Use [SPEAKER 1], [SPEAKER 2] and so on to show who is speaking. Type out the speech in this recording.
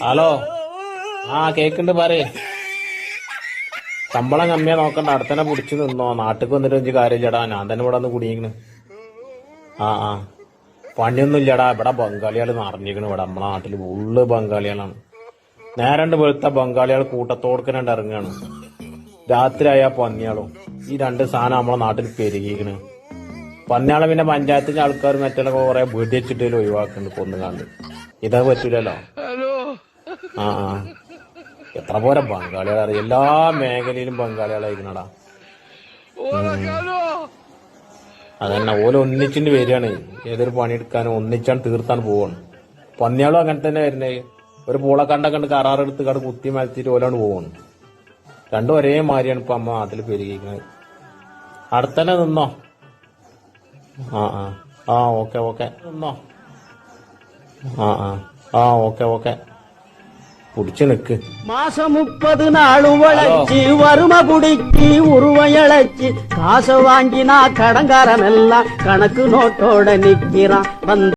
[SPEAKER 1] Hello. ആ കേക്കുണ്ട് പറയേ. ശമ്പളം കമ്മിയാ നോക്കണ്ട, അടുത്തന്നെ പിടിച്ചു നിന്നോ. നാട്ടിക്ക് വന്നിട്ട് എനിക്ക് കാര്യമില്ലടാ, ഞാൻ തന്നെ ഇവിടെ വന്ന് കുടുങ്ങിക്കണ്. ആ പണിയൊന്നും ഇല്ലടാ, ഇവിടെ ബംഗാളികൾ നിറഞ്ഞിക്കണ്. ഇവിടെ നമ്മളെ നാട്ടില് ഫുള്ള് ബംഗാളികളാണ്. നേരണ്ട് വെളുത്ത ബംഗാളികൾ കൂട്ടത്തോടുക്കനുണ്ട് ഇറങ്ങാണ്. രാത്രിയായ പന്നിയാളും. ഈ രണ്ട് സാധനം നമ്മളെ നാട്ടിൽ പെരുകിക്കണ്. പന്നിയാളെ പിന്നെ പഞ്ചായത്തിന്റെ ആൾക്കാർ മറ്റുള്ള കുറെ വെടിവെച്ചിട്ട് ഒഴിവാക്കുന്നുണ്ട്, കൊന്നുകാണ്ട്. ഇതാ പറ്റൂലല്ലോ. ആ എത്ര പോരെ ബംഗാളികൾ അറിയാം, എല്ലാ മേഖലയിലും ബംഗാളികളായിരിക്കണടാ. അതന്നെ, ഓല് ഒന്നിച്ചിട്ട് വരികയാണ്. ഏതൊരു പണിയെടുക്കാനും ഒന്നിച്ചാണ് തീർത്താണ് പോവാണ്. പന്നിയാളും അങ്ങനെ തന്നെ വരുന്നത്. ഒരു പൂളക്കണ്ട കണ്ട് കരാറെടുത്ത് കണ്ട് കുത്തി മലത്തിട്ട് ഓലാണ് പോവാണ്. രണ്ടും ഒരേ മാതിരിയാണ് ഇപ്പൊ അമ്മ നാട്ടിൽ പെരുകിക്കുന്നത്. അടുത്തന്നെ നിന്നോ. ഓക്കെ നിന്നോ. ഓക്കെ പിടിച്ചു നിക്ക്.
[SPEAKER 2] மாசம் 30 நாள் உழைச்சி வறுமை புடிக்கி உருவையழைச்சி காசு வாங்கினா கடங்காரன் எல்லாம் கணக்கு நோட்டோட நிக்கிறான்.